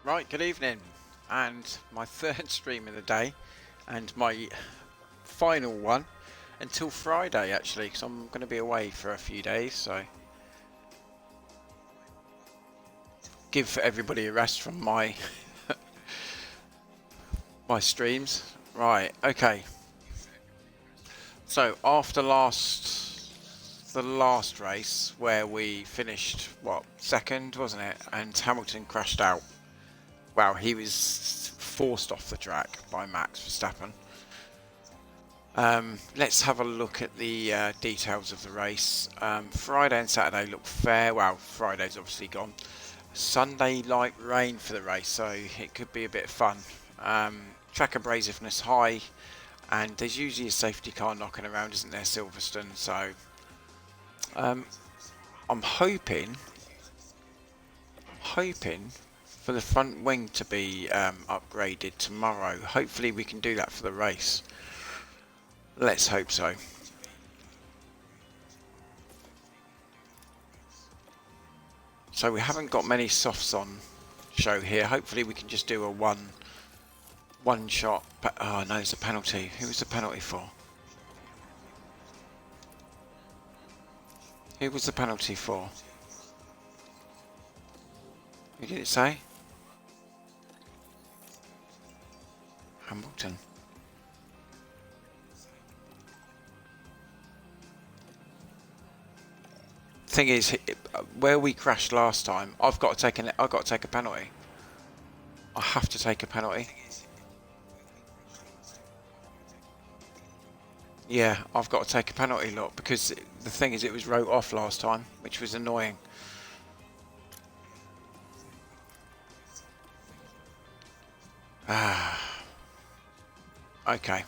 Right, good evening, and my third stream of the day, and my final one until Friday actually, because I'm going to be away for a few days, so give everybody a rest from my my streams. Right, okay. So after the last race where we finished what, second, wasn't it? And Hamilton crashed out. Wow, he was forced off the track by Max Verstappen. Let's have a look at the details of the race. Friday and Saturday look fair. Well, Friday's obviously gone. Sunday, light rain for the race, so it could be a bit of fun. Track abrasiveness high, and there's usually a safety car knocking around, isn't there, Silverstone? So I'm hoping for the front wing to be upgraded tomorrow. Hopefully we can do that for the race. Let's hope so. So we haven't got many softs on show here. Hopefully we can just do a one shot. Oh no, it's a penalty. Who was the penalty for? Who was the penalty for? Who did it say? Hamilton. Thing is, where we crashed last time, I've got to take a penalty. I have to take a penalty. Yeah, I've got to take a penalty, look, because the thing is, it was wrote off last time, which was annoying. Okay.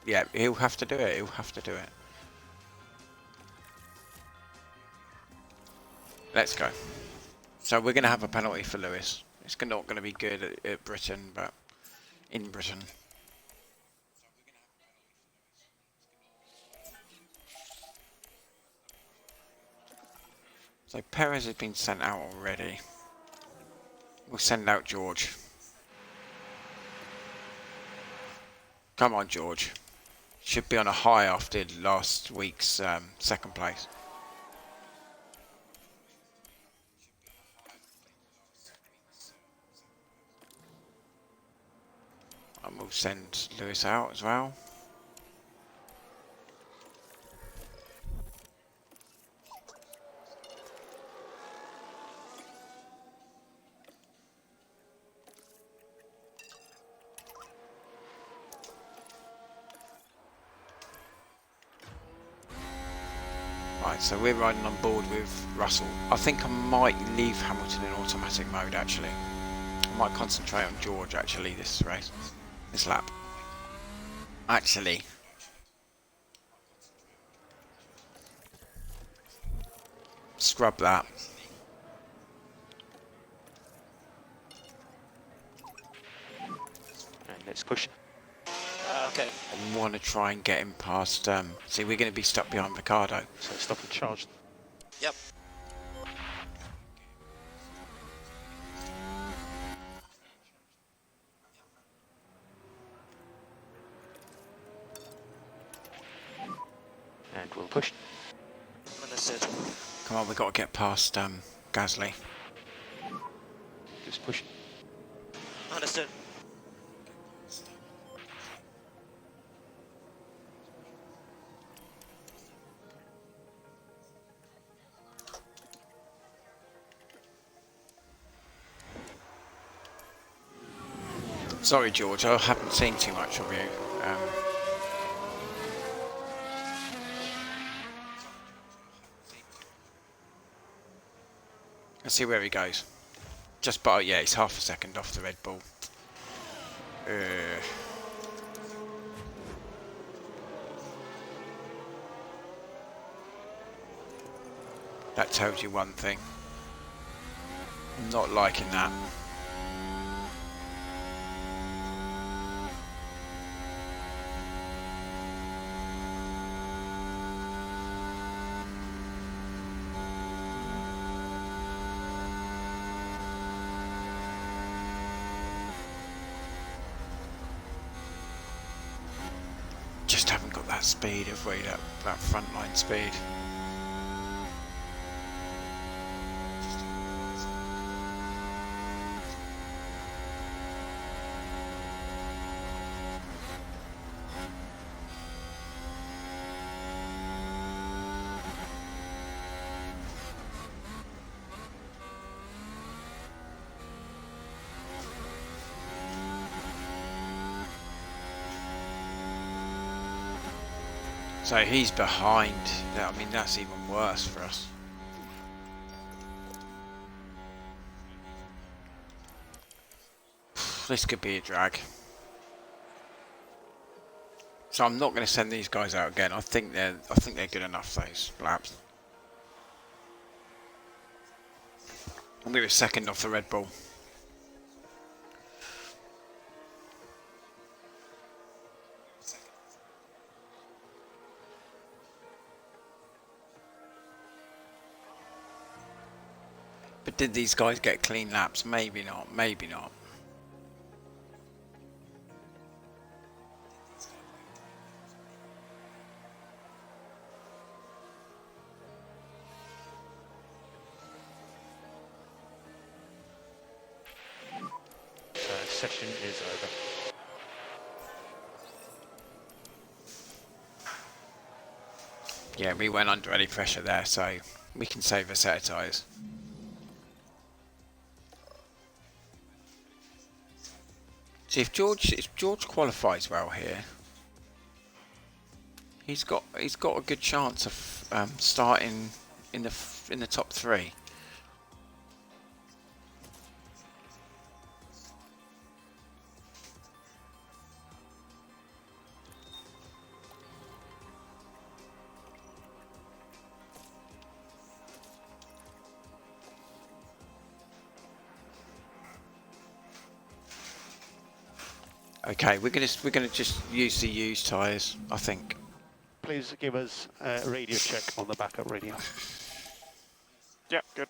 Yeah, he'll have to do it. He'll have to do it. Let's go. So we're going to have a penalty for Lewis. It's not going to be good at Britain, but in Britain. So Perez has been sent out already. We'll send out George. Come on, George. Should be on a high after last week's second place. And we'll send Lewis out as well. Right, so we're riding on board with Russell. I think I might leave Hamilton in automatic mode actually. I might concentrate on George actually this race, this lap. Actually, scrub that. And let's push. Okay. I want to try and get him past. See, we're going to be stuck behind Ricardo. So stop and charge. Yep. And we'll push. Understood. Come on, we've got to get past Gasly. Just push. Understood. Sorry, George, I haven't seen too much of you. Let's see where he goes. Just but yeah, he's half a second off the Red Bull. That tells you one thing. I'm not liking that. got that speed, have we? That front line speed. So he's behind. I mean, that's even worse for us. This could be a drag. So I'm not going to send these guys out again. I think they're good enough, those laps. We were second off the Red Bull. But did these guys get clean laps? Maybe not. Maybe not. Session is over. Yeah, we went under any pressure there, so we can save a set of tyres. See, if George qualifies well here, he's got a good chance of starting in the top 3. Okay, we're gonna just use the used tyres, I think. Please give us a radio check on the backup radio. Yeah, good.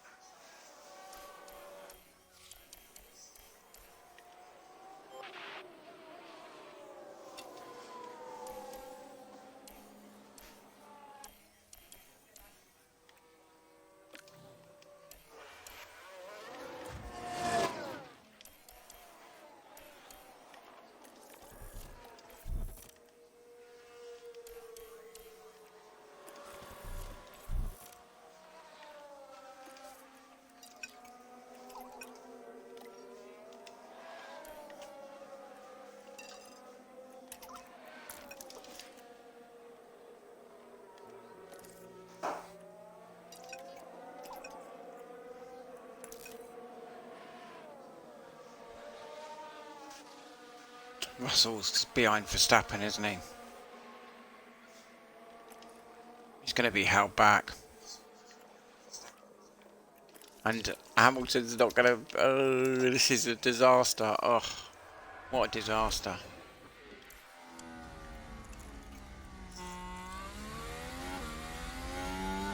Russell's behind Verstappen, isn't he? He's going to be held back. And Hamilton's not going to... Oh, this is a disaster. Oh, what a disaster.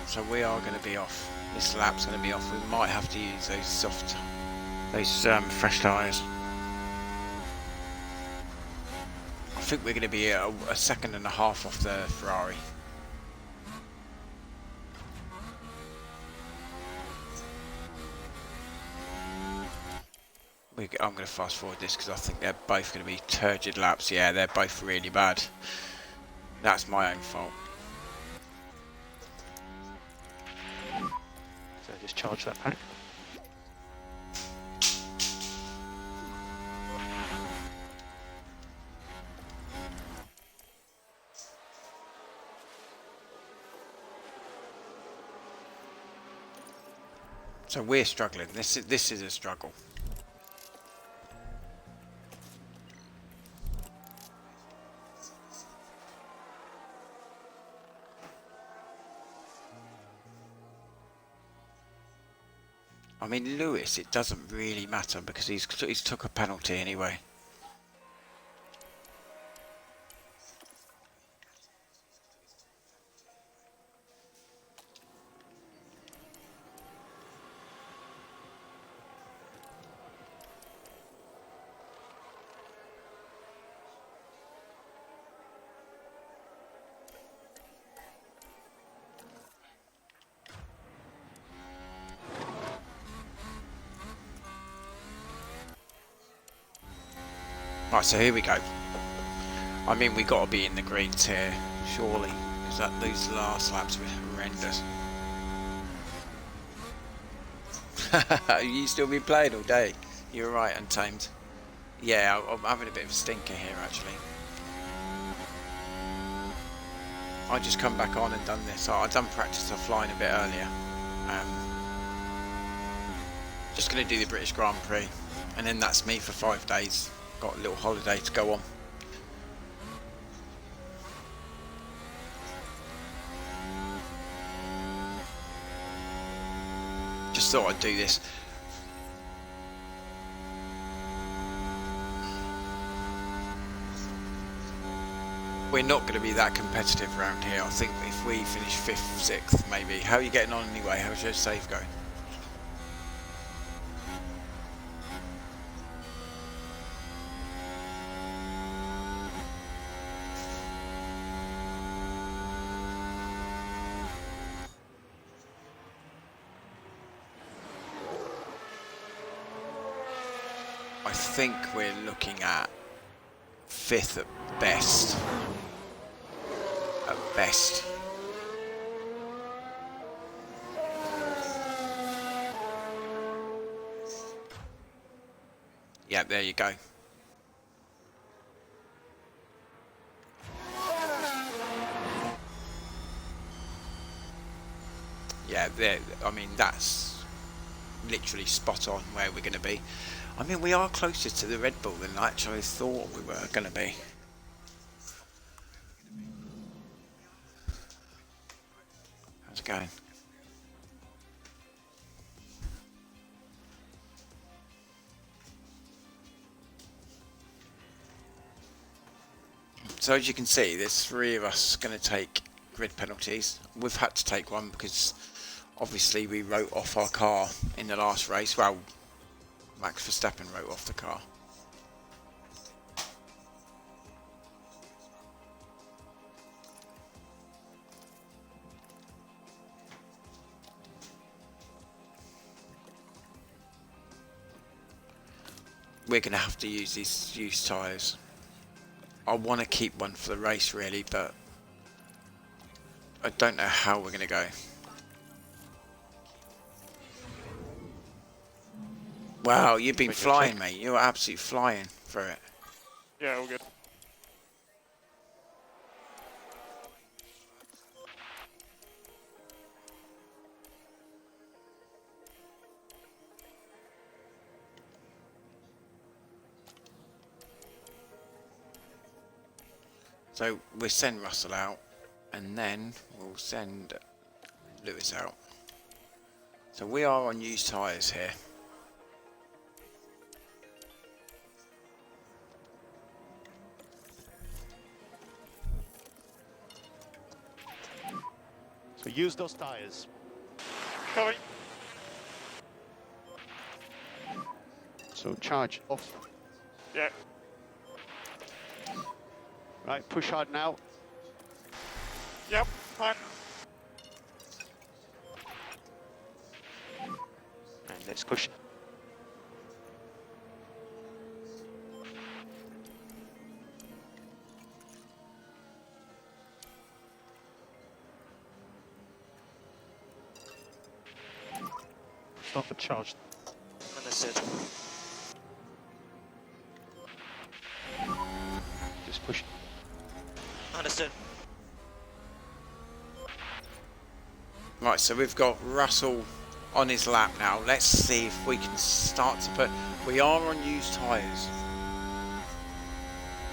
So we are going to be off. This lap's going to be off. We might have to use those fresh tyres. I think we're going to be a second and a half off the Ferrari. I'm going to fast forward this because I think they're both going to be turgid laps. Yeah, they're both really bad. That's my own fault. So just charge that pack. So we're struggling. This is a struggle. I mean, Lewis, it doesn't really matter because he's took a penalty anyway. Right, so here we go. I mean, we got to be in the greens here, surely, because those last laps were horrendous. You still been playing all day? You're right, Untamed. Yeah, I'm having a bit of a stinker here, actually. I just come back on and done this. I've done practice offline a bit earlier. Just going to do the British Grand Prix, and then that's me for 5 days. Got a little holiday to go on. Just thought I'd do this. We're not going to be that competitive around here. I think if we finish 5th, 6th maybe. How are you getting on anyway? How's your save going? I think we're looking at 5th at best. At best. Yeah, there you go. Yeah, there. I mean, that's literally spot on where we're going to be. I mean, we are closer to the Red Bull than I actually thought we were going to be. How's it going? So as you can see, there's 3 of us going to take grid penalties. We've had to take one because obviously we wrote off our car in the last race. Well, Max Verstappen wrote off the car. We're going to have to use these used tyres. I want to keep one for the race really, but I don't know how we're going to go. Wow, you've been flying, mate. You're absolutely flying for it. Yeah, all good. So we'll send Russell out, and then we'll send Lewis out. So we are on used tyres here. So use those tyres. Coming. So charge off. Yeah. Right, push hard now. Yep. Fine. And let's push. Stop the charge. Understood. Just push. Understood. Right, so we've got Russell on his lap now. Let's see if we can start to put... We are on used tyres.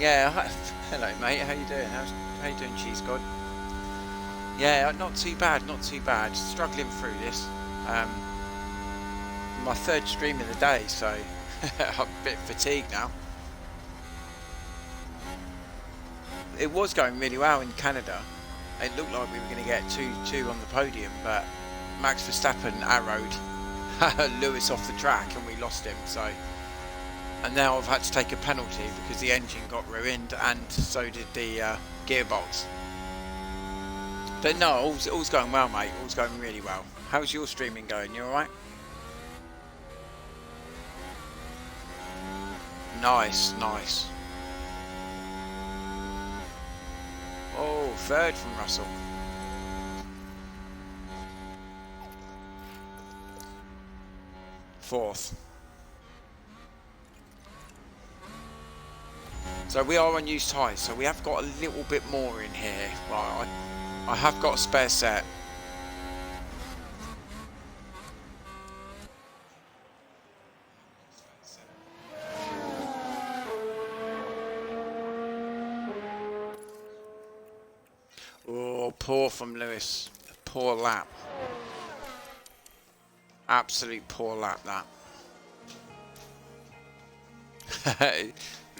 Yeah, hello mate, how you doing? How you doing, Cheese God? Yeah, not too bad, not too bad. Struggling through this. My 3rd stream of the day, so I'm a bit fatigued now. It was going really well in Canada. It looked like we were going to get 2-2 on the podium, but Max Verstappen arrowed Lewis off the track and we lost him. So, and now I've had to take a penalty because the engine got ruined and so did the gearbox. But no, all's going well, mate. All's going really well. How's your streaming going? You alright? Nice, nice. Oh, third from Russell. Fourth. So we are on used tyres, so we have got a little bit more in here. Right, I have got a spare set. Oh, poor from Lewis. Poor lap. Absolute poor lap, that.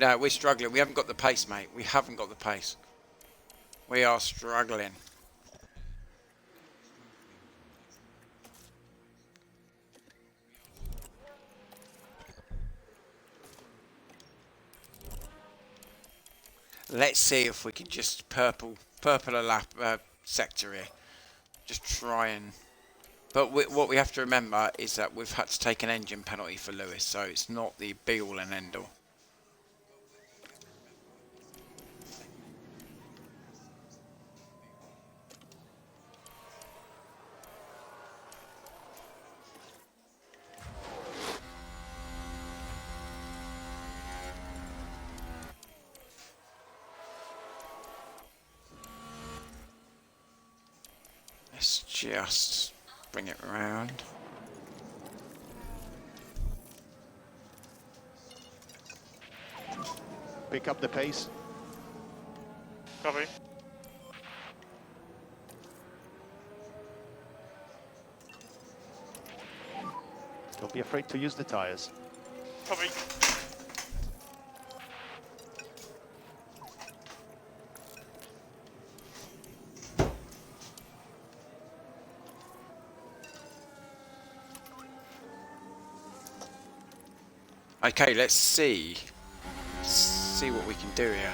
No, we're struggling. We haven't got the pace, mate. We haven't got the pace. We are struggling. Let's see if we can just purple a lap sector here. Just try and... But what we have to remember is that we've had to take an engine penalty for Lewis, so it's not the be-all and end-all. Let's just bring it around. Pick up the pace. Copy. Don't be afraid to use the tyres. Copy. Okay, let's see. See what we can do here.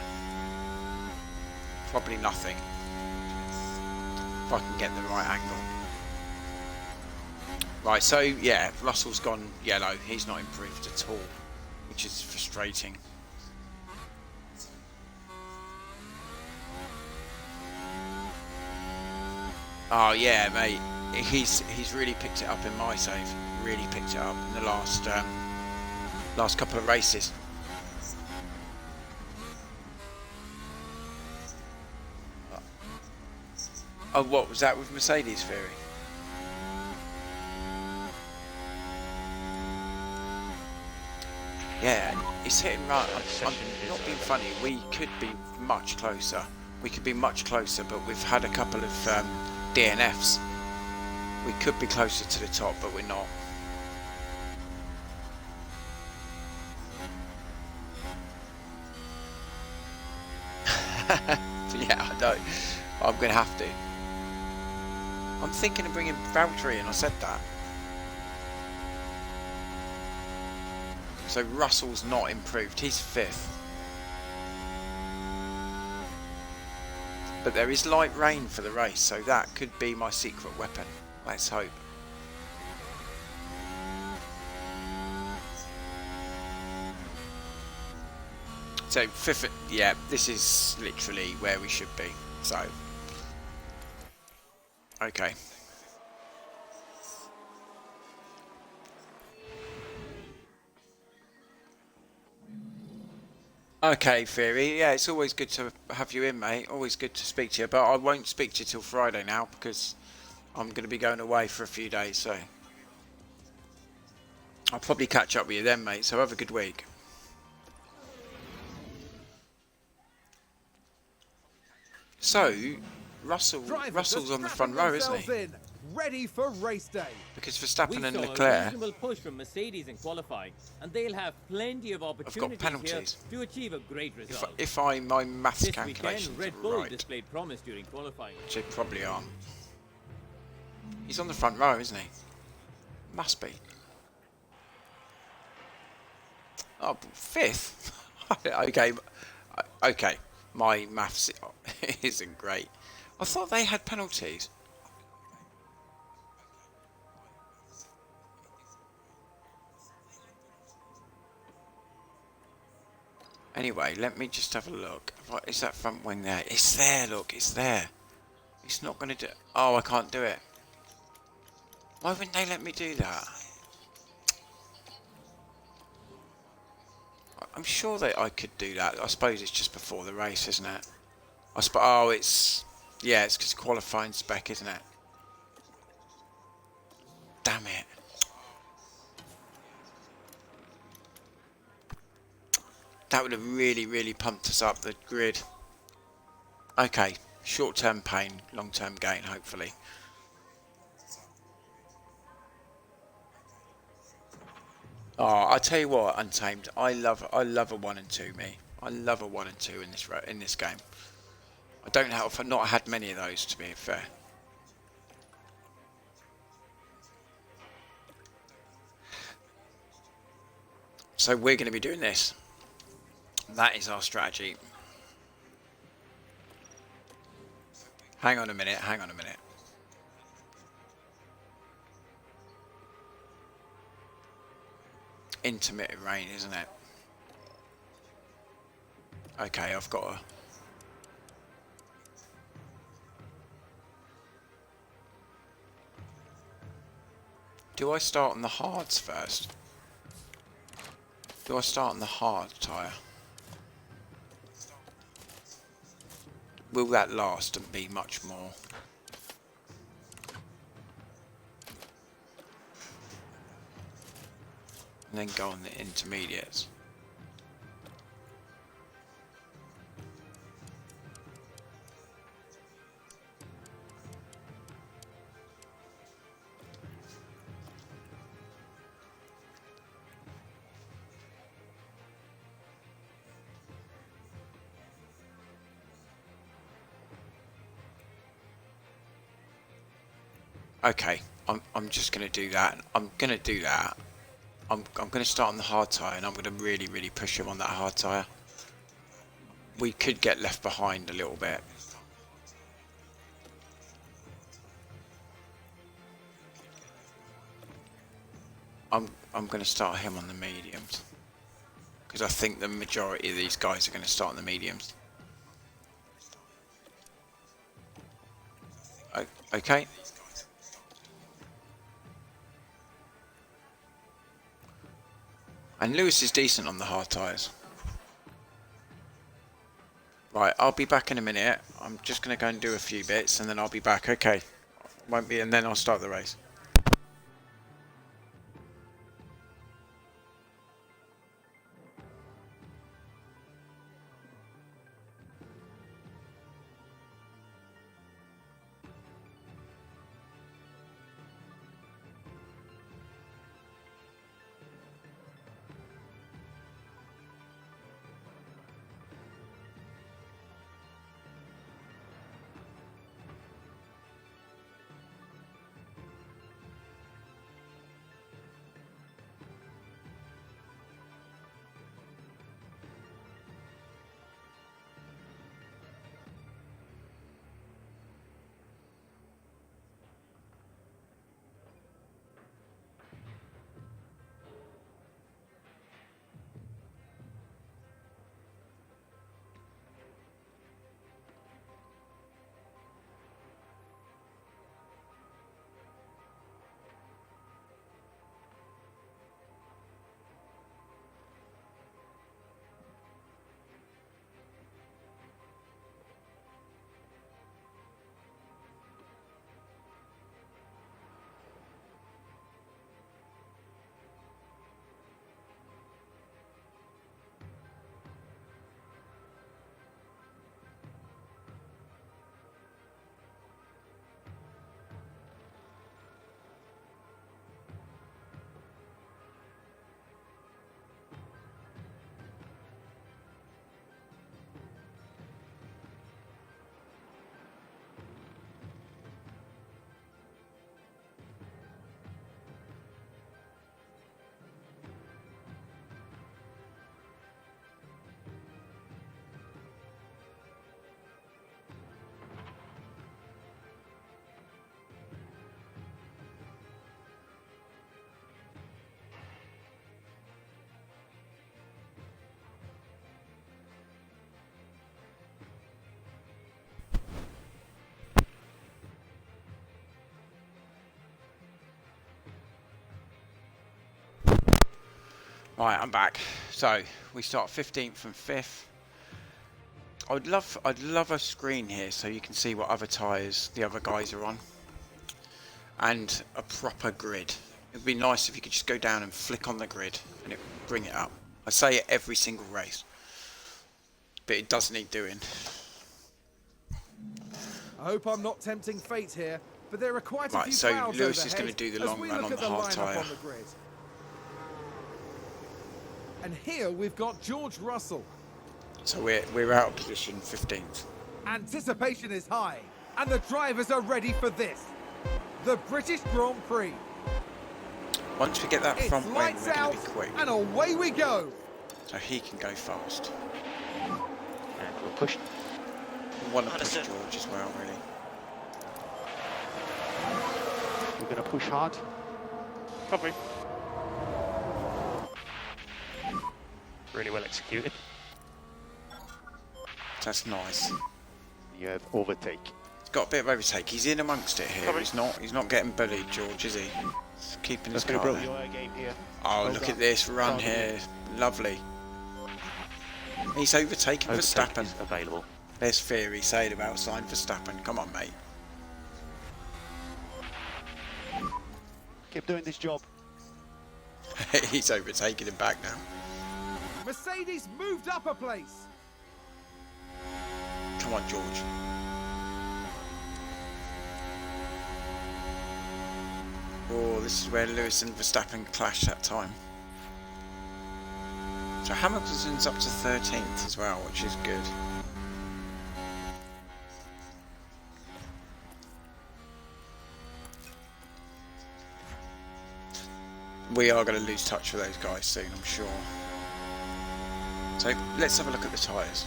Probably nothing. If I can get the right angle. Right, so yeah, Russell's gone yellow. He's not improved at all, which is frustrating. Oh yeah, mate. He's really picked it up in my save. Really picked it up in the last couple of races. Oh, what was that with Mercedes Fury? Yeah, it's hitting right. I'm not being funny. We could be much closer. We could be much closer, but we've had a couple of DNFs. We could be closer to the top, but we're not. Yeah, I know. I'm going to have to. I'm thinking of bringing Valtteri in. I said that. So Russell's not improved. He's 5th. But there is light rain for the race, so that could be my secret weapon. Let's hope. So 5th, yeah, this is literally where we should be. So, okay. Okay, Theory. Yeah, it's always good to have you in, mate. Always good to speak to you. But I won't speak to you till Friday now because I'm going to be going away for a few days. So I'll probably catch up with you then, mate. So have a good week. So Russell's on the front row, isn't he? Ready for race day. Because Verstappen and A Leclerc reasonable push from Mercedes in qualifying, and they'll have plenty of opportunities penalties. here to achieve a great result. if my maths This calculations weekend, Red are Bull right, displayed promise during qualifying. which they probably aren't. He's on the front row, isn't he? Must be. Oh, 5th? Okay. Okay. My maths isn't great. I thought they had penalties. Anyway, let me just have a look. What is that front wing there? It's there, look, it's there. It's not going to do... Oh, I can't do it. Why wouldn't they let me do that? I'm sure that I could do that. I suppose it's just before the race, isn't it? Oh, it's... Yeah, it's because qualifying spec, isn't it? Damn it. That would have really, really pumped us up the grid. Okay, short-term pain, long-term gain, hopefully. Oh, I tell you what, Untamed, I love a 1 and 2, me. I love a 1 and 2 in this game. I don't have, I've not had many of those, to be fair. So we're going to be doing this. That is our strategy. Hang on a minute, hang on a minute. Intermittent rain, isn't it? Okay, I've got a... Do I start on the hards first? Do I start on the hard tyre? Will that last and be much more? And then go on the intermediates. Okay, I'm just going to do that. I'm going to do that. I'm going to start on the hard tyre and I'm going to really, really push him on that hard tyre. We could get left behind a little bit. I'm going to start him on the mediums. Because I think the majority of these guys are going to start on the mediums. Okay. And Lewis is decent on the hard tyres. Right, I'll be back in a minute. I'm just going to go and do a few bits and then I'll be back. Okay. Won't be, and then I'll start the race. Right, I'm back. So we start 15th and 5th. I'd love a screen here so you can see what other tyres the other guys are on, and a proper grid. It'd be nice if you could just go down and flick on the grid and it bring it up. I say it every single race, but it does need doing. I hope I'm not tempting fate here, but there are quite a Right, few so clouds Lewis is overhead going to do the as long we run look on at the hard lineup tyre. on the grid. And here we've got George Russell. So we're out of position 15th. Anticipation is high, and the drivers are ready for this. The British Grand Prix. Once we get that It's front wing, lights we're going out, to be quick. and away we go. So he can go fast. And we'll push. We want to push Understood. George as well, really. We're going to push hard. Copy. Really well executed. That's nice. You have overtake. He's got a bit of overtake. He's in amongst it here. Copy. He's not getting bullied, George, is he? He's keeping his That's car going to there. broke your game here. Oh, Well look done. at this run Well done. here. Lovely. He's overtaken Overtake Verstappen. is available. There's Theory saying about sign Verstappen. Come on, mate. Keep doing this job. He's overtaking him back now. Mercedes moved up a place. Come on, George. Oh, this is where Lewis and Verstappen clashed that time. So Hamilton's up to 13th as well, which is good. We are going to lose touch with those guys soon, I'm sure. So let's have a look at the tyres.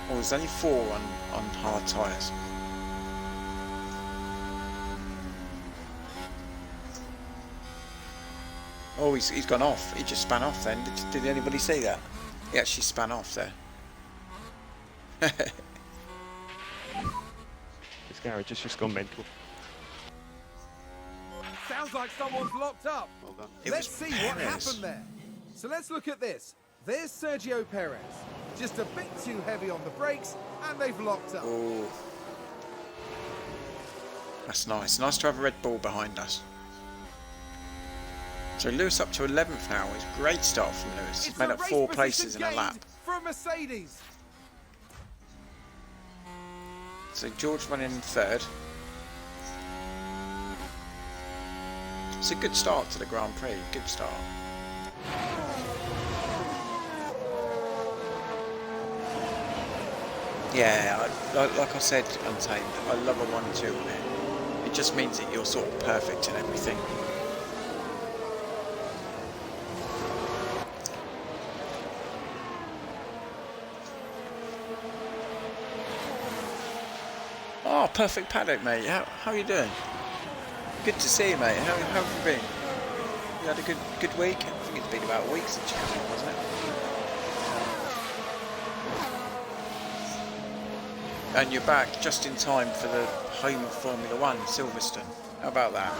Oh, there's only 4 on hard tyres. Oh, he's gone off. He just span off then. Did anybody see that? He actually span off there. This garage has just gone mental. Sounds like someone's locked up. Well done. It Let's was see what Perez. happened there. So let's look at this. There's Sergio Perez. Just a bit too heavy on the brakes, and they've locked up. Oh, that's nice. Nice to have a Red Bull behind us. So Lewis up to 11th now. It's a great start from Lewis. He's It's made a up race 4 position places in a gained lap. for Mercedes. So George running in 3rd. It's a good start to the Grand Prix. Good start. Yeah, like I said, Untamed, I love a 1-2 on it. It just means that you're sort of perfect in everything. Oh, perfect paddock, mate. How are you doing? Good to see you, mate. How have you been? You had a good week? I think it's been about a week since you came in, wasn't it? And you're back just in time for the home of Formula 1, Silverstone. How about that?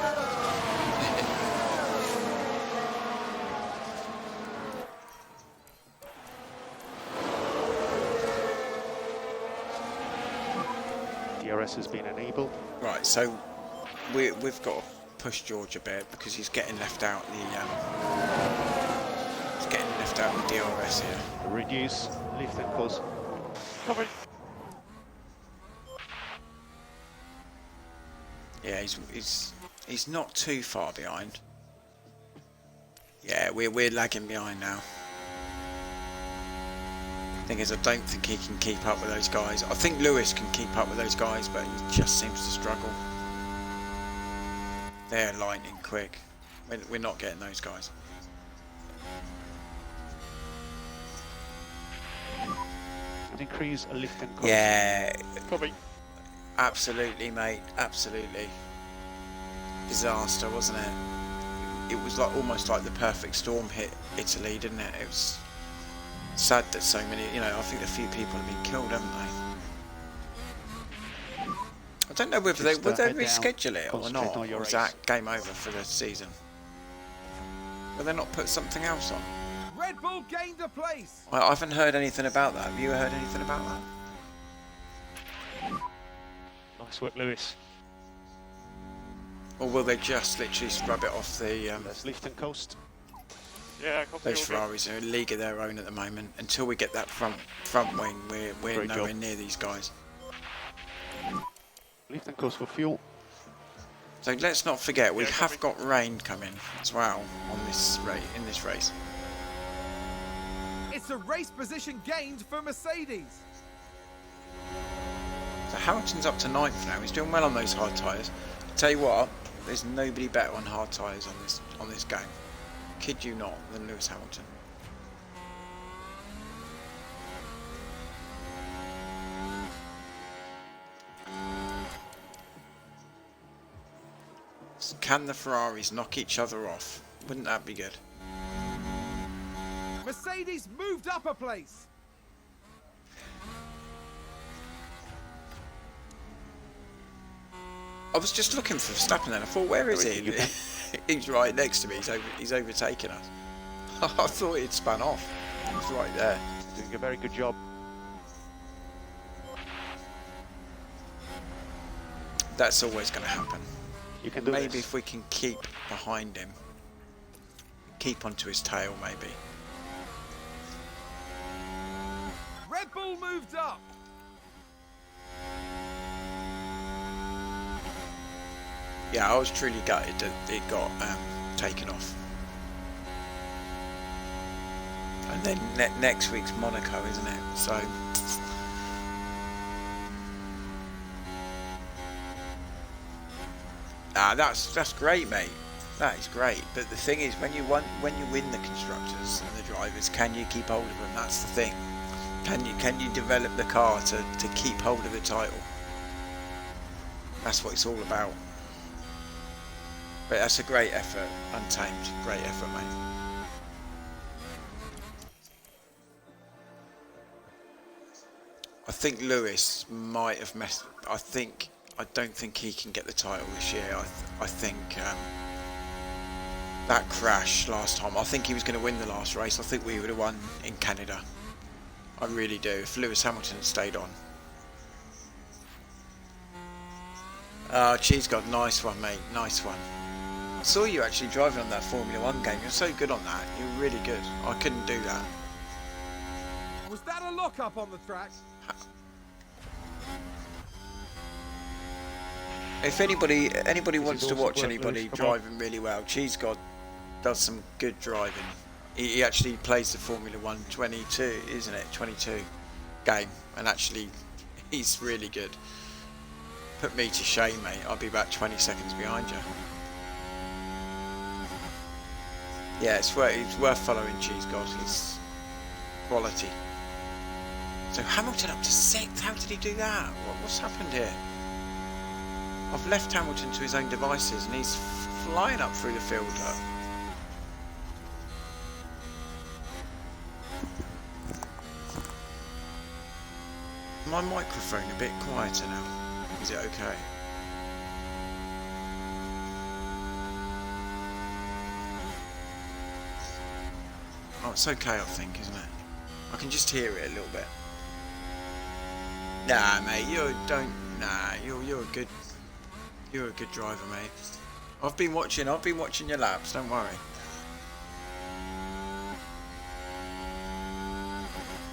DRS has been enabled. Right, so we've got to push George a bit because he's getting left out the DRS here. Reduce lift and close. Copy. Yeah, he's not too far behind. Yeah, we're lagging behind now. Thing is, I don't think he can keep up with those guys. I think Lewis can keep up with those guys, but he just seems to struggle. They're lightning quick. We're not getting those guys. Increase lift and close. Yeah, Copy. absolutely, mate. Absolutely. Disaster, wasn't it? It was like almost like the perfect storm hit Italy, didn't it? It was sad that so many, I think a few people have been killed, haven't they? I don't know whether would they head down, reschedule it or concentrate not, on your or is race. that game over for the season? Will they not put something else on? Red Bull gained a place. I haven't heard anything about that. Have you heard anything about that? Nice work, Lewis. Or will they just literally scrub it off the... Let's lift and coast. Yeah, copy. those all good. Ferraris are a league of their own at the moment. Until we get that front wing, we're Great nowhere job. near these guys. Lift and coast for fuel. So let's not forget, we Yeah, have copy. got rain coming as well on this in this race. It's a race position gained for Mercedes. So Hamilton's up to 9th now. He's doing well on those hard tyres. Tell you what, there's nobody better on hard tyres on this game. Kid you not, than Lewis Hamilton. Can the Ferraris knock each other off? Wouldn't that be good? Mercedes moved up a place. I was just looking for Verstappen then. I thought, where is he? He's right next to me. He's overtaken us. I thought he'd spun off. He's right there. Doing a very good job. That's always going to happen. You can do Maybe this. if we can keep behind him, keep onto his tail, maybe. Red Bull moved up. Yeah, I was truly gutted that it got taken off. And then next week's Monaco, isn't it? So. That's great, mate. That is great. But the thing is, when you win the constructors and the drivers, can you keep hold of them? That's the thing. Can you develop the car to keep hold of the title? That's what it's all about. But that's a great effort, Untamed. Great effort, mate. I think Lewis might have messed. I don't think he can get the title this year. I think that crash last time. I think he was going to win the last race. I think we would have won in Canada. I really do. If Lewis Hamilton had stayed on. Cheese God, nice one, mate. Nice one. I saw you actually driving on that Formula 1 game. You're so good on that. You're really good. I couldn't do that. Was that a lock-up on the track? If anybody wants is to awesome watch work, anybody Lewis, come on. driving really well, Cheese God does some good driving. He actually plays the Formula 1 22, isn't it? 22 game, and actually he's really good. Put me to shame, mate. I'll be about 20 seconds behind you. Yeah, it's worth following Cheese God. He's quality. So Hamilton up to 6th. How did he do that? What's happened here? I've left Hamilton to his own devices and he's flying up through the field. Look. My microphone a bit quieter now. Is it okay? Oh, it's okay, I think, isn't it? I can just hear it a little bit. Nah, mate, you're a good driver, mate. I've been watching your laps, don't worry.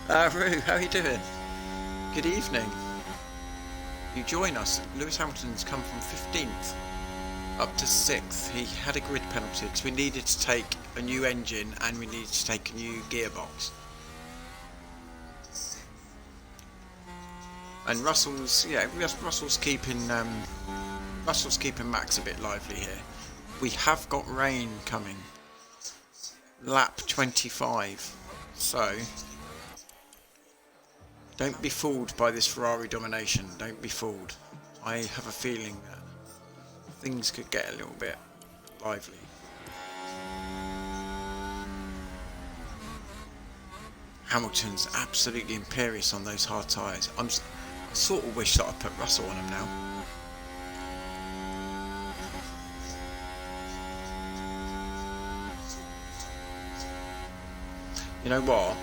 Roo, how are you doing? Good evening. You join us. Lewis Hamilton's come from 15th up to 6th. He had a grid penalty because we needed to take a new engine and we needed to take a new gearbox. And Russell's keeping Max a bit lively here. We have got rain coming. Lap 25. So don't be fooled by this Ferrari domination. Don't be fooled. I have a feeling that things could get a little bit lively. Hamilton's absolutely imperious on those hard tyres. I sort of wish that I put Russell on him now. You know what?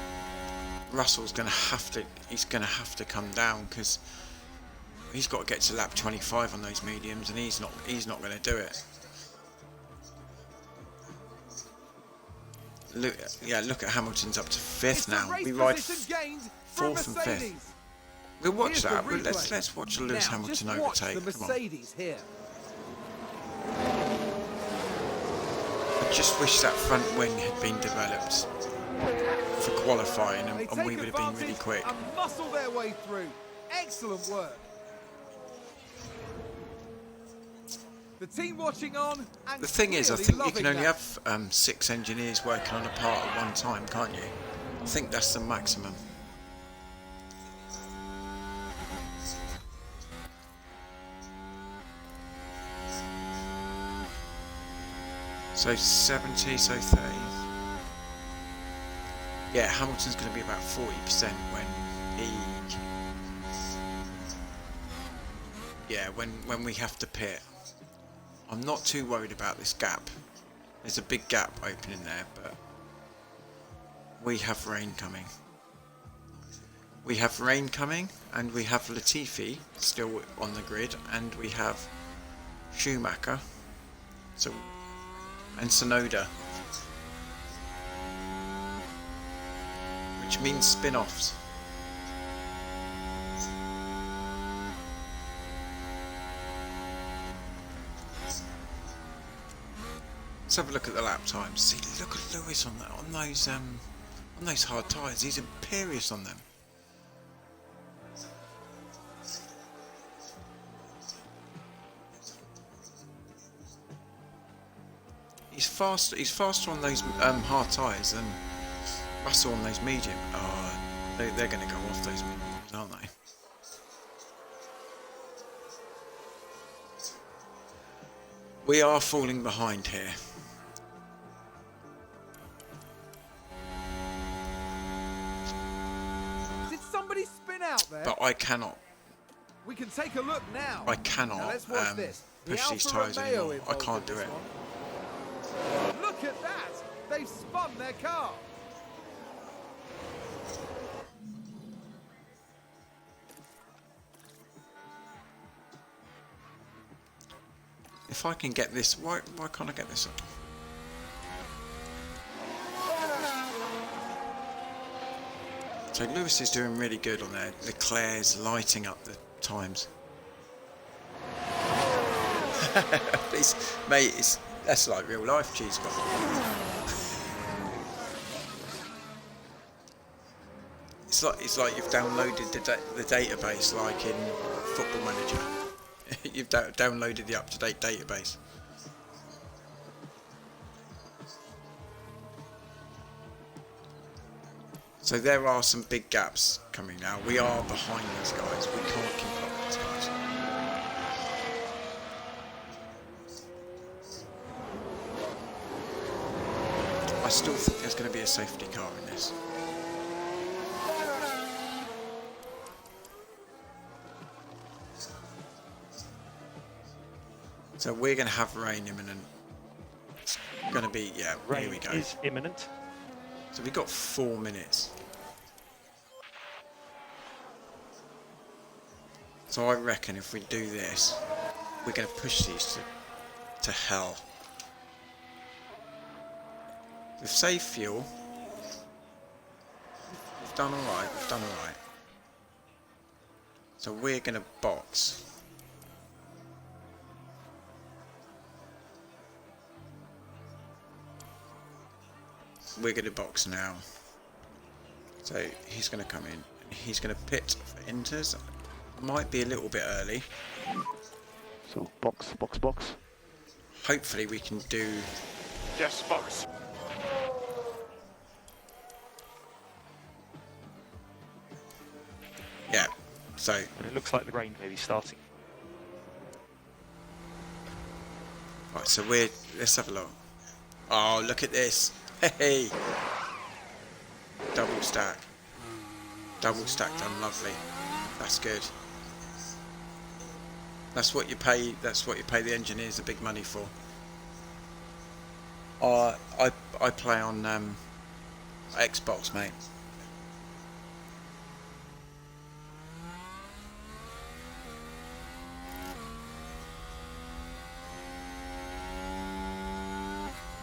Russell's going to have to. He's going to have to come down because he's got to get to lap 25 on those mediums, and he's not. He's not going to do it. Look, yeah, look at Hamilton's up to 5th now. We ride 4th and 5th. We'll watch that. Let's watch Lewis Hamilton overtake. The Mercedes here. I just wish that front wing had been developed for qualifying, and we would have been really quick. And muscle their way through. Excellent work. The team watching on. And the thing is, I think you can only have 6 engineers working on a part at one time, can't you? I think that's the maximum. So 70, so 30. Yeah, Hamilton's going to be about 40% when he... Yeah, when we have to pit. I'm not too worried about this gap. There's a big gap opening there, but we have rain coming. We have rain coming, and we have Latifi still on the grid, and we have Schumacher, so and Sonoda, which means spin-offs. Let's have a look at the lap times. See, look at Lewis on that, on those hard tyres. He's imperious on them. He's faster on those hard tyres than Russell on those medium. Oh, they're going to go off those mediums, aren't they? We are falling behind here. Did somebody spin out there? But I cannot. We can take a look now. I cannot Now let's watch this. push The these Alfa tyres Romeo anymore. I involved can't in do this it. one. Look at that! They've spun their car. If I can get this, why can't I get this up? So Lewis is doing really good on there. Leclerc's lighting up the times. Mate, that's like real life, cheese got. It's like you've downloaded the database like in Football Manager. You've downloaded the up-to-date database. So there are some big gaps coming now. We are behind these guys. We can't keep up with these guys. I still think there's going to be a safety car in this. So we're going to have rain imminent. It's going to be, yeah, Rain here we go. is imminent. So we've got 4 minutes. So I reckon if we do this, we're going to push these to hell. We've saved fuel. We've done alright, we've done alright. So we're going to box. We're going to box now. So he's going to come in. He's going to pit for inters. Might be a little bit early. So box, box, box. Hopefully we can do... Yes, box. Yeah, so... And it looks like the rain may be starting. Right, so let's have a look. Oh, look at this. Hey! Double stack. Double stack done lovely. That's good. That's what you pay the engineers the big money for. I play on Xbox, mate.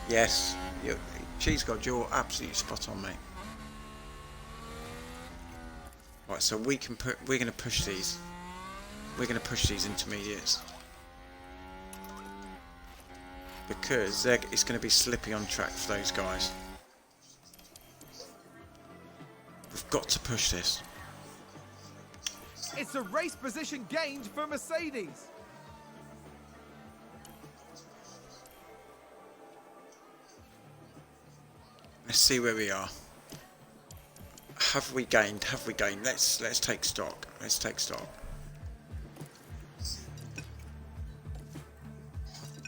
Yes, Cheese God, you're absolutely spot on, mate. Right, so we're going to push these. We're going to push these intermediates because it's going to be slippy on track for those guys. We've got to push this. It's a race position gained for Mercedes. Let's see where we are. Have we gained? Have we gained? Let's take stock. Let's take stock.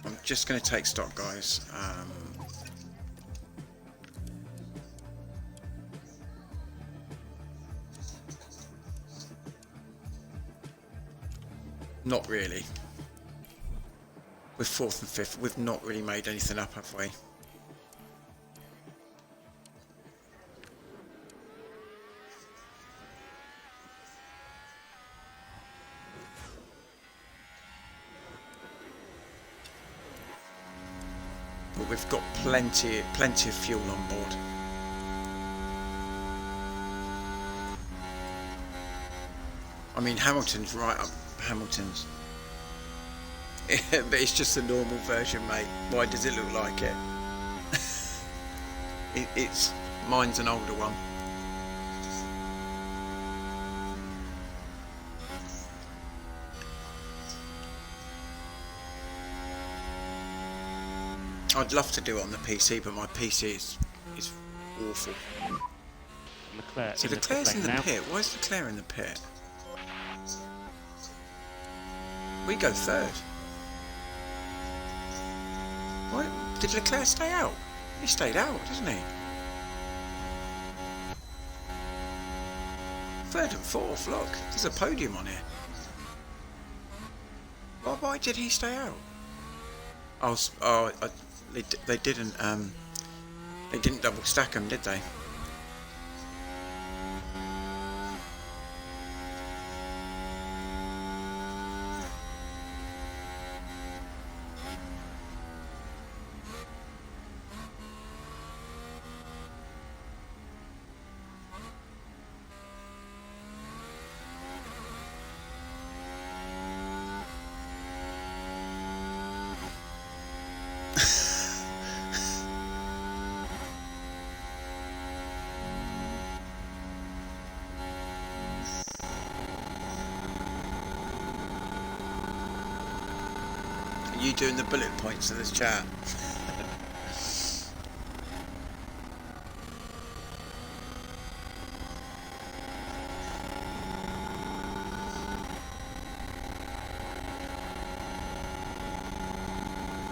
I'm just going to take stock, guys. Not really. We're 4th and 5th. We've not really made anything up, have we? But we've got plenty of fuel on board. I mean, Hamilton's right up. Hamilton's. But it's just a normal version, mate. Why does it look like it? It's mine's an older one. I'd love to do it on the PC, but my PC is awful. Leclerc So in the Leclerc's in the now. pit. Why is Leclerc in the pit? We go 3rd. Why did Leclerc stay out? He stayed out, doesn't he? 3rd and 4th. Look, there's a podium on here. Why did he stay out? They didn't double stack them, did they? Are you doing the bullet points of this chat?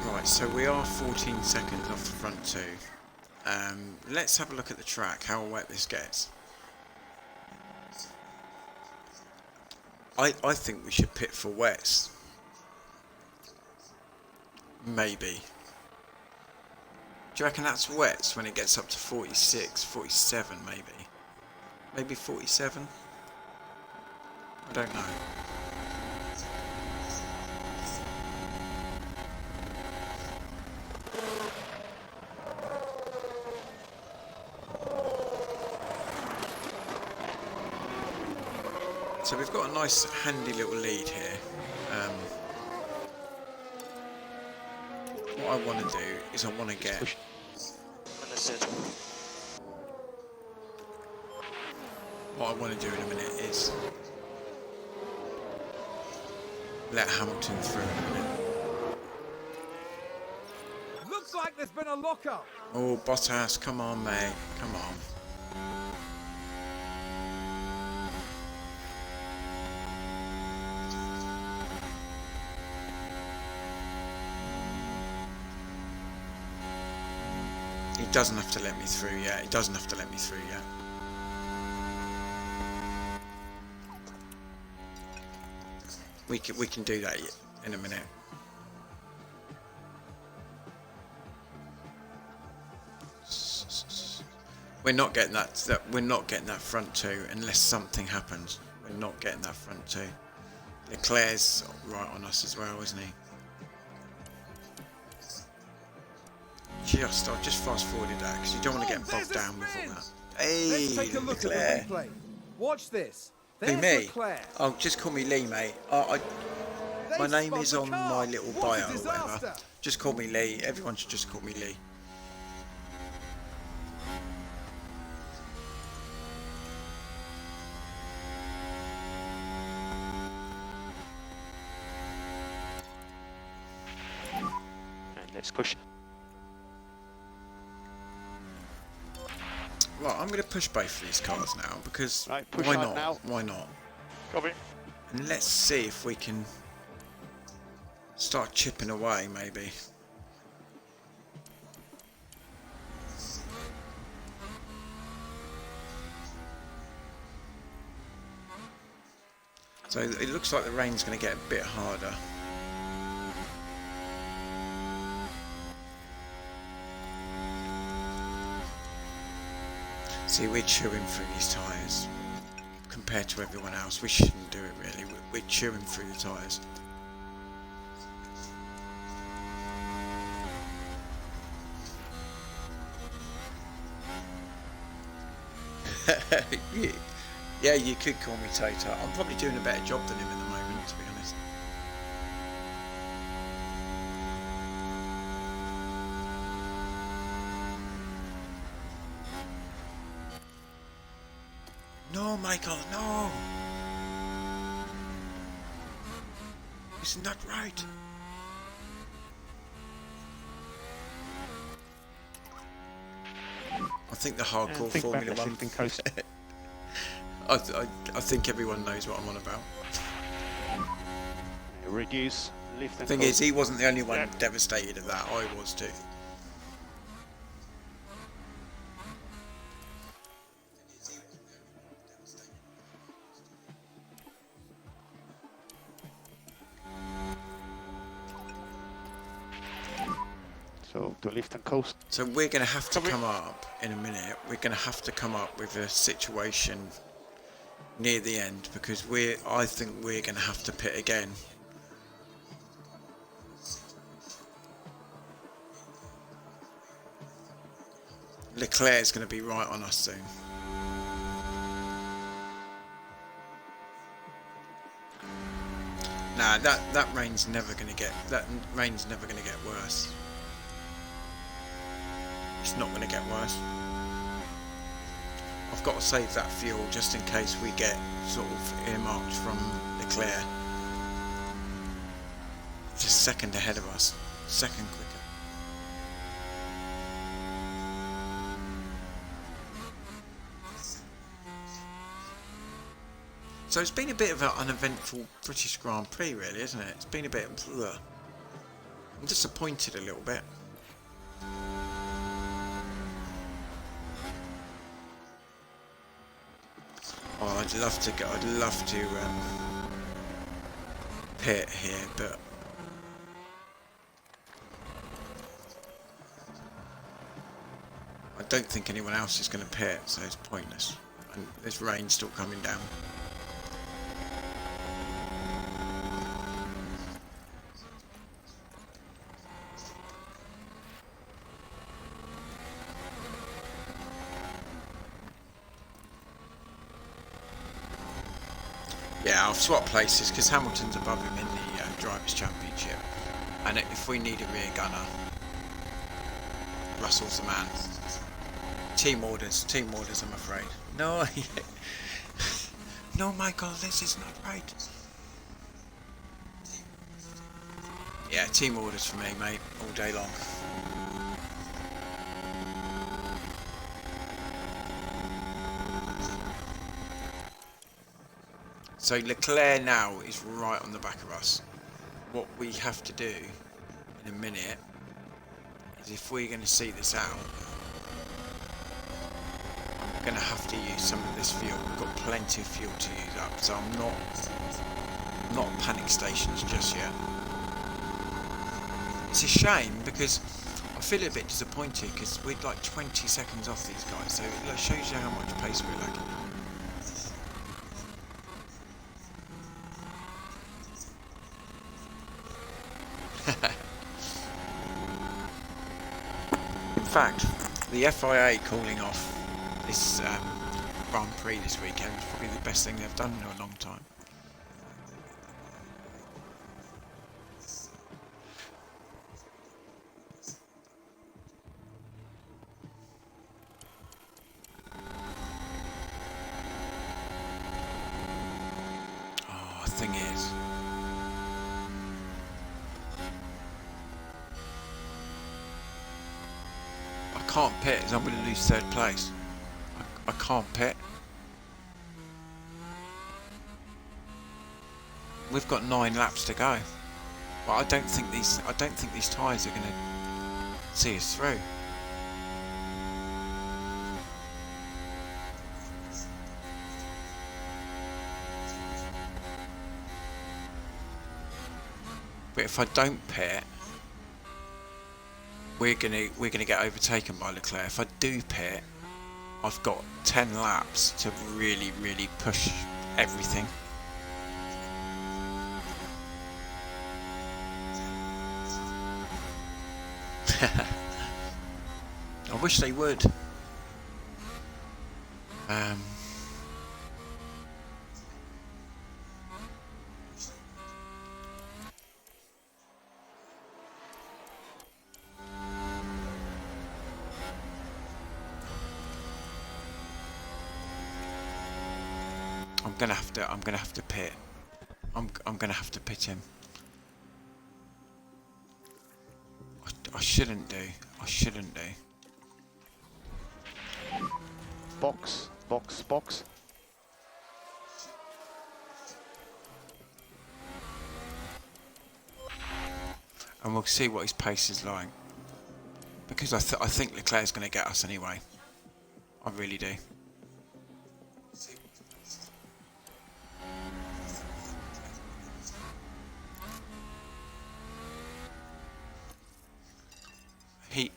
Right, so we are 14 seconds off the front two. Let's have a look at the track, how wet this gets. I think we should pit for wets. Maybe. Do you reckon that's wets when it gets up to 46, 47 maybe? Maybe 47? I don't know. So we've got a nice handy little lead here. What I want to do is I want to get... Understood. What I want to do in a minute is let Hamilton through in a minute. Looks like there's been a lockup. Oh, Bottas, come on, mate. Come on. He doesn't have to let me through yet. He doesn't have to let me through yet. We can do that in a minute. We're not getting that. We're not getting that front two unless something happens. We're not getting that front two. Leclerc's right on us as well, isn't he? I've just fast forwarded that because you don't want to get bogged down with all that. Hey, Let's take a look Leclerc. at the replay. Watch this. Who, There's me? Leclerc. Oh, just call me Lee, mate. They My name spun is the on car. my little What a bio or disaster. whatever. Just call me Lee. Everyone should just call me Lee. And let's push. Right, I'm going to push both of these cars now because Right, push why hard not? now. Why not? Copy. And let's see if we can start chipping away, maybe. So it looks like the rain's going to get a bit harder. See, we're chewing through these tyres compared to everyone else. We shouldn't do it really. We're chewing through the tyres. Yeah, you could call me Tater. I'm probably doing a better job than him at the moment, to be honest. No, Michael, no! Isn't that right? I think the hardcore Think back, Formula let's One. lift and coast. I think everyone knows what I'm on about. Reduce, lift and Thing coast. is, he wasn't the only one devastated at that. I was too. So to lift and coast. So we're going to have to come up in a minute. We're going to have to come up with a situation near the end because I think we're going to have to pit again. Leclerc's going to be right on us soon. Nah, that rain's never going to get worse. It's not going to get worse. I've got to save that fuel just in case we get sort of earmarked from Leclerc. Just a second ahead of us. Second quicker. So it's been a bit of an uneventful British Grand Prix really, isn't it? It's been a bit... Ugh. I'm disappointed a little bit. Oh, I'd love to pit here, but I don't think anyone else is going to pit, so it's pointless. And there's rain still coming down. Yeah, I'll swap places because Hamilton's above him in the Drivers' Championship. And if we need a rear gunner, Russell's the man. Team orders, I'm afraid. No, no, Michael, this is not right. Yeah, team orders for me, mate, all day long. So Leclerc now is right on the back of us. What we have to do in a minute is if we're going to see this out, I'm going to have to use some of this fuel. We've got plenty of fuel to use up, so I'm not panic stations just yet. It's a shame because I feeling a bit disappointed because we're like 20 seconds off these guys, so it shows you how much pace we're lacking. In fact, the FIA calling off this Grand Prix this weekend is probably the best thing they've done in a long time. Oh, the thing is, I can't pit as I'm going to lose third place. I can't pit. We've got 9 laps to go. But I don't think these tyres are going to see us through. But if I don't pit, we're gonna get overtaken by Leclerc. If I do pit, I've got 10 laps to really push everything. I wish they would. I'm gonna have to pit. I'm gonna have to pit him. I shouldn't do. I shouldn't do. Box, box, box. And we'll see what his pace is like. Because I think Leclerc's going to get us anyway. I really do.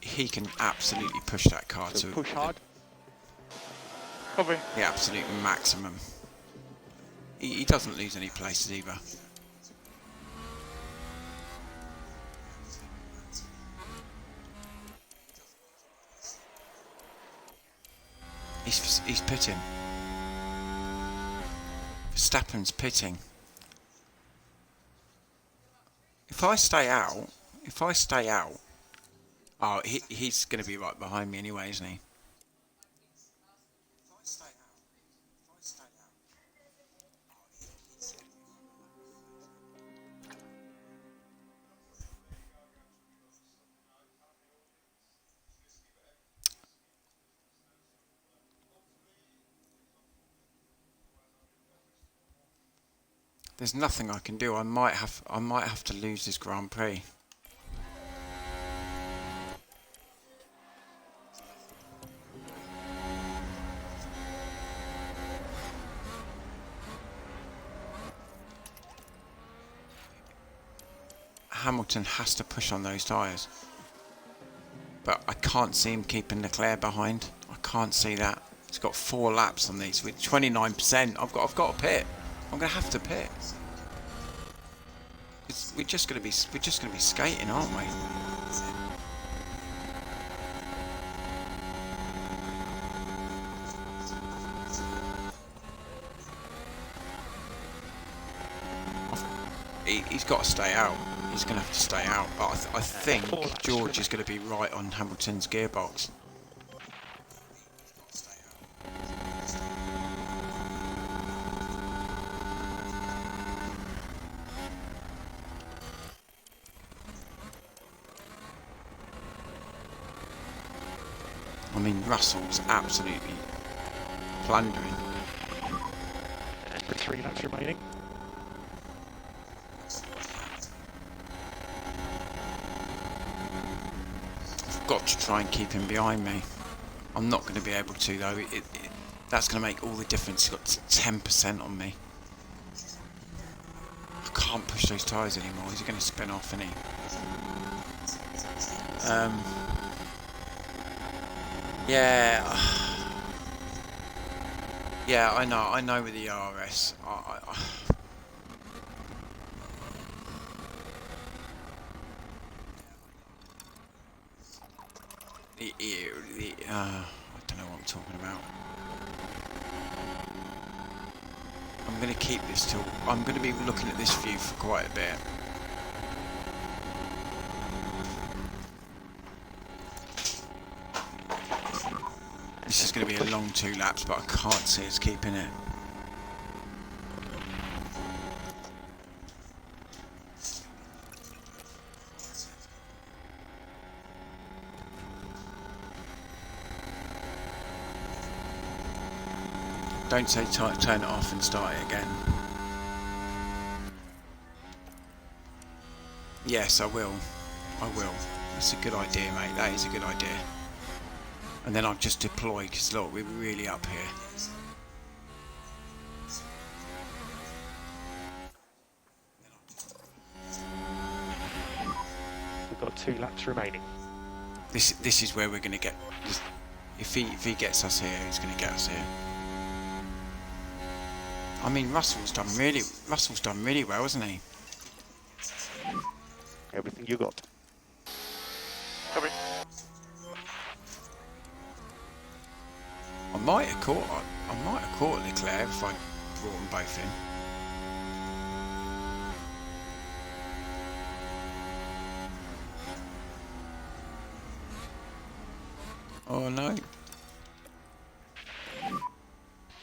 He can absolutely push that car So to push hard. Copy. the absolute maximum. He doesn't lose any places either. He's pitting. Verstappen's pitting. If I stay out, oh, he's going to be right behind me anyway, isn't he? There's nothing I can do. I might have to lose this Grand Prix. Hamilton has to push on those tyres. But I can't see him keeping Leclerc behind. I can't see that. He's got 4 laps on these with 29%. I've got to pit. I'm going to have to pit. We're just going to be skating, aren't we? He's got to stay out. He's going to have to stay out. But I think George is going to be right on Hamilton's gearbox. I mean, Russell's absolutely plundering. And for 3 laps remaining. I've got to try and keep him behind me. I'm not going to be able to though. That's going to make all the difference. He's got 10% on me. I can't push those tyres anymore. He's going to spin off, isn't he? Yeah. Yeah, I know with the RS. I don't know what I'm talking about. I'm going to keep this till... I'm going to be looking at this view for quite a bit. This is going to be a long 2 laps, but I can't see us keeping it. Don't say turn it off and start it again. Yes, I will. I will. That's a good idea, mate. That is a good idea. And then I'll just deploy, because look, we're really up here. We've got 2 laps remaining. This is where we're going to get... If he gets us here, he's going to get us here. I mean, Russell's done really well, hasn't he? Everything you got. Copy. I might have caught Leclerc if I brought them both in. Oh no.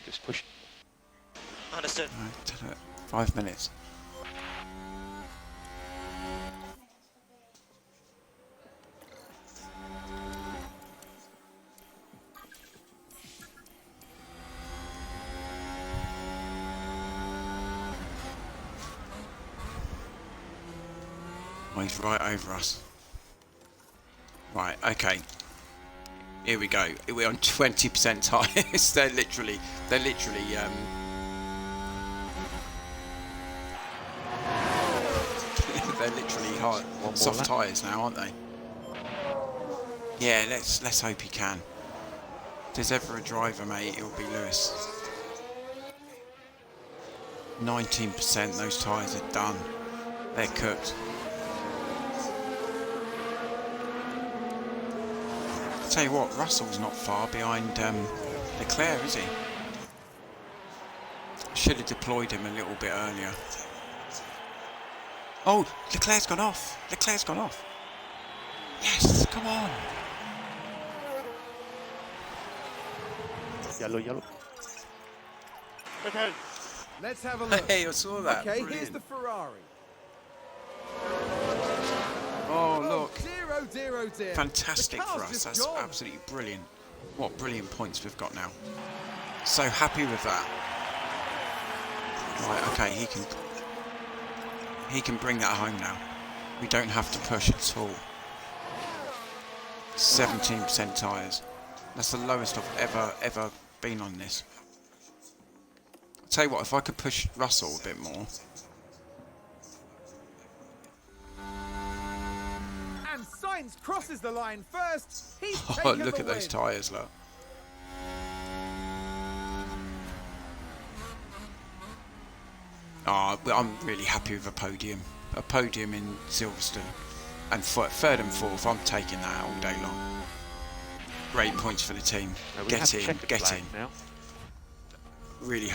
Just push. Understood. Right, 5 minutes. Oh, he's right over us. Right, okay. Here we go. We're on 20% tyres. they're literally they're literally hard, soft tyres now, aren't they? Yeah, let's hope he can. If there's ever a driver, mate, it'll be Lewis. 19%, those tyres are done. They're cooked. I'll tell you what, Russell's not far behind Leclerc, is he? Should have deployed him a little bit earlier. Oh, Leclerc's gone off. Leclerc's gone off. Yes, come on. Yellow, yellow. Okay. Let's have a look. Hey, I saw that. Okay, Brilliant. here's the Ferrari. Oh, look. Dear, oh dear, oh dear. Fantastic The car's for us. just That's gone. absolutely brilliant. What brilliant points we've got now. So happy with that. Right, okay, he can bring that home now. We don't have to push at all. 17% tyres. That's the lowest I've ever been on this. I'll tell you what, if I could push Russell a bit more. And Sainz crosses the line first. He's Oh, taken look the at those win. tyres, look. Oh, I'm really happy with a podium. A podium in Silverstone. And third and fourth, I'm taking that all day long. Great points for the team. We Get have in, checkered get flag in. now. Really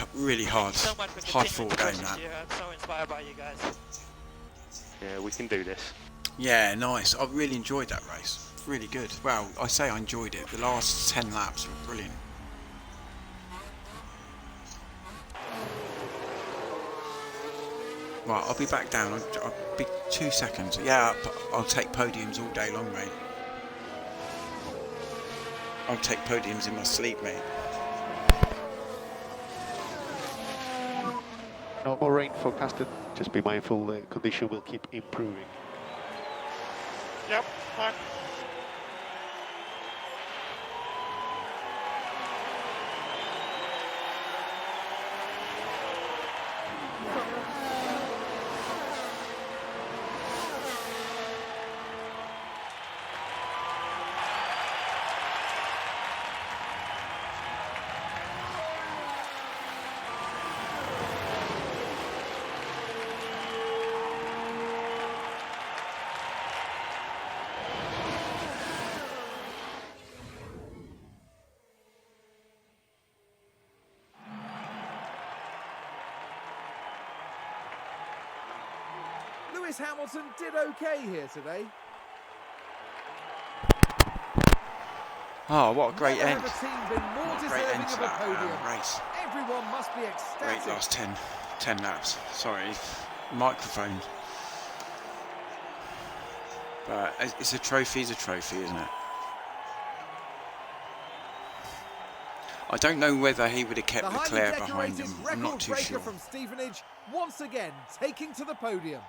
hard, Thank you so much for hard continuing fought to game push that. us here. I'm so inspired by you guys. Yeah, we can do this. Yeah, nice. I really enjoyed that race. Really good. Well, I say I enjoyed it. The last 10 laps were brilliant. Right, I'll be back down. I'll be 2 seconds. Yeah, I'll take podiums all day long, mate. I'll take podiums in my sleep, mate. No more rain forecasted. Just be mindful the condition will keep improving. Yep. Fine. Lewis Hamilton did okay here today. Oh, what a great Never end. have a team been more What a great deserving end to of a that podium. race. Everyone must be Great ecstatic. last 10 laps. Sorry, microphone. But it's a trophy, isn't it? I don't know whether he would have kept The highly Leclerc behind decorated him. I'm record not too breaker sure. from Stevenage once again taking to the podium.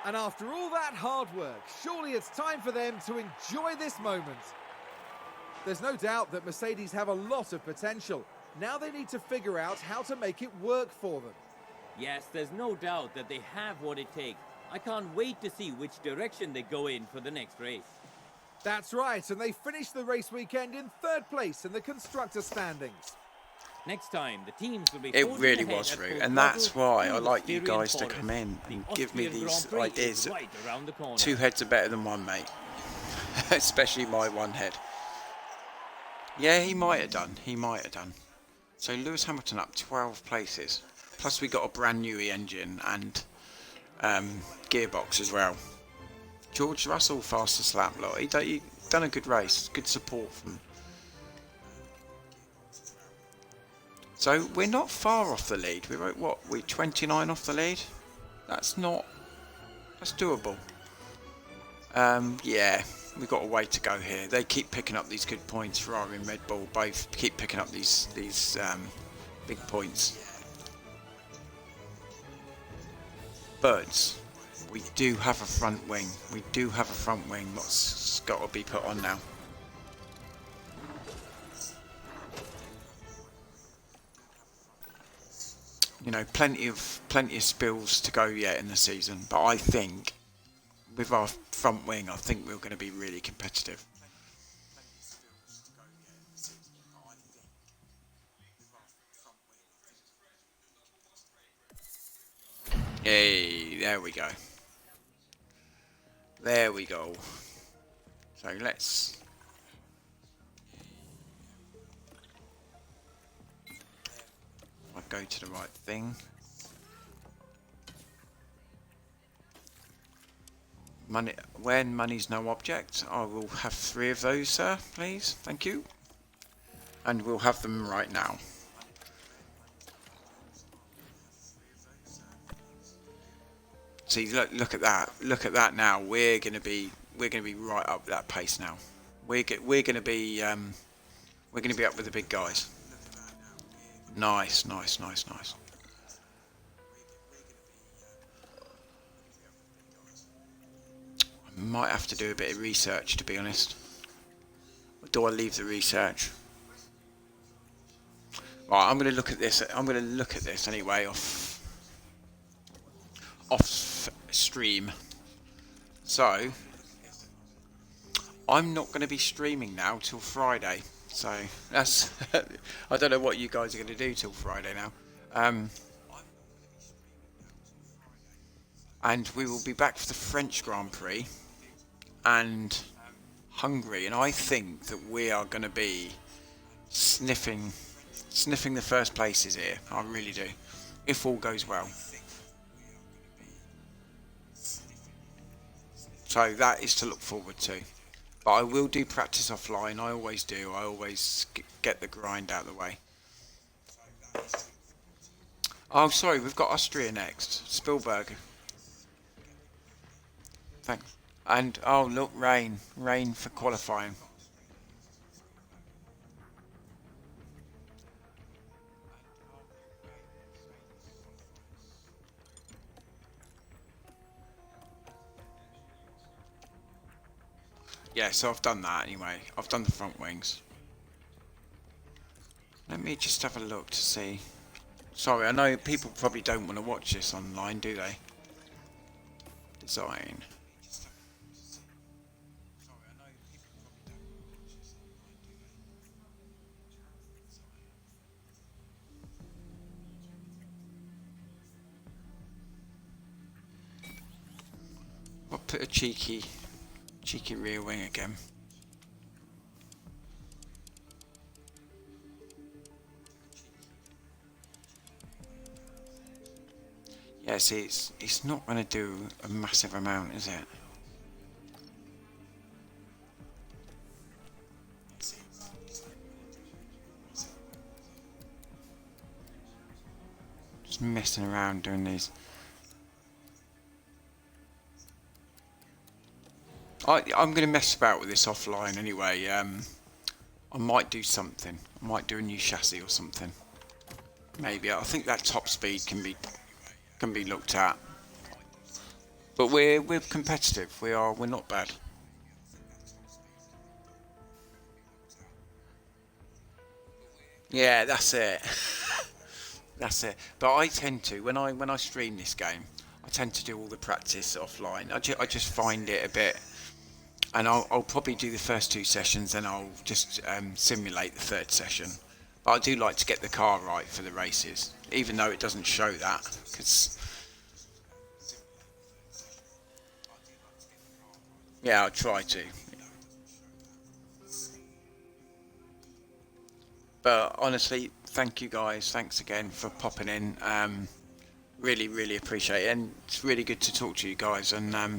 And after all that hard work, surely it's time for them to enjoy this moment. There's no doubt that Mercedes have a lot of potential. Now they need to figure out how to make it work for them. Yes, there's no doubt that they have what it takes. I can't wait to see which direction they go in for the next race. That's right, and they finished the race weekend in third place in the constructor standings. Next time, the teams will be It forging really ahead was, at Root, full and that's throttle why I through the like you Styrian guys to forest. come in The and give me Austrian these Grand Prix ideas. is right around the corner. Two heads are better than one, mate. Especially my one head. Yeah, he might have done. So Lewis Hamilton up 12 places. Plus we got a brand new engine and gearbox as well. George Russell fastest lap lot. He done a good race. Good support from. So we're not far off the lead. We're what? We're 29 off the lead. That's doable. Yeah, we've got a way to go here. They keep picking up these good points. Ferrari and Red Bull both keep picking up these big points. But we do have a front wing. What's got to be put on now. You know, plenty of spills to go yet in the season, but I think with our front wing, I think we're going to be really competitive. Hey, there we go. So let's. I'll go to the right thing. Money, when money's no object, I will have 3 of those, sir, please. Thank you. And we'll have them right now. See, look at that. Look at that now. We're gonna be right up that pace now. We're gonna be up with the big guys. Nice. I might have to do a bit of research, to be honest. Or do I leave the research? Right, I'm going to look at this. Anyway off stream. So I'm not going to be streaming now till Friday. So that's I don't know what you guys are going to do till Friday now. And we will be back for the French Grand Prix and Hungary, and I think that we are going to be sniffing the first places here. I really do, if all goes well. So that is to look forward to. But I will do practice offline. I always do. I always get the grind out of the way. Oh, sorry, we've got Austria next. Spielberg. Thanks. And, oh, look, rain. Rain for qualifying. Yeah, so I've done that anyway. I've done the front wings. Let me just have a look to see. Sorry, I know people probably don't want to watch this online, do they? Design. I'll put a cheeky rear wing again. Yeah, see, it's not going to do a massive amount, is it? Just messing around doing these. I'm going to mess about with this offline anyway. I might do something. I might do a new chassis or something. Maybe. I think that top speed can be looked at. But we're competitive. We're not bad. Yeah, that's it. That's it. But I tend to when I stream this game, I tend to do all the practice offline. I just find it a bit, and I'll probably do the first 2 sessions, and I'll just simulate the 3rd session. But I do like to get the car right for the races, even though it doesn't show that. Cause yeah, I'll try to. But honestly, thank you guys. Thanks again for popping in. Really appreciate it, and it's really good to talk to you guys. And I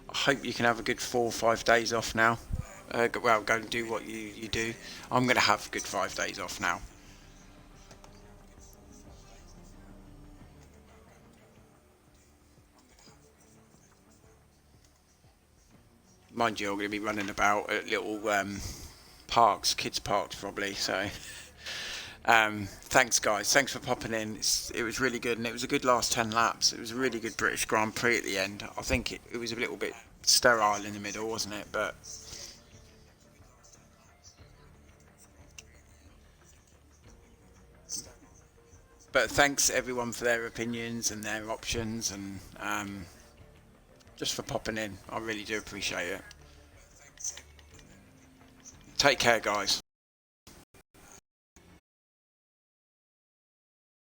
hope you can have a good 4 or 5 days off now. Well, go and do what you do. I'm going to have a good 5 days off now. Mind you, I'm going to be running about at little parks, kids parks probably. So thanks guys, thanks for popping in. It was really good, and it was a good last 10 laps. It was a really good British Grand Prix at the end. I think it was a little bit sterile in the middle, wasn't it? But thanks everyone for their opinions and their options, and just for popping in. I really do appreciate it. Take care guys.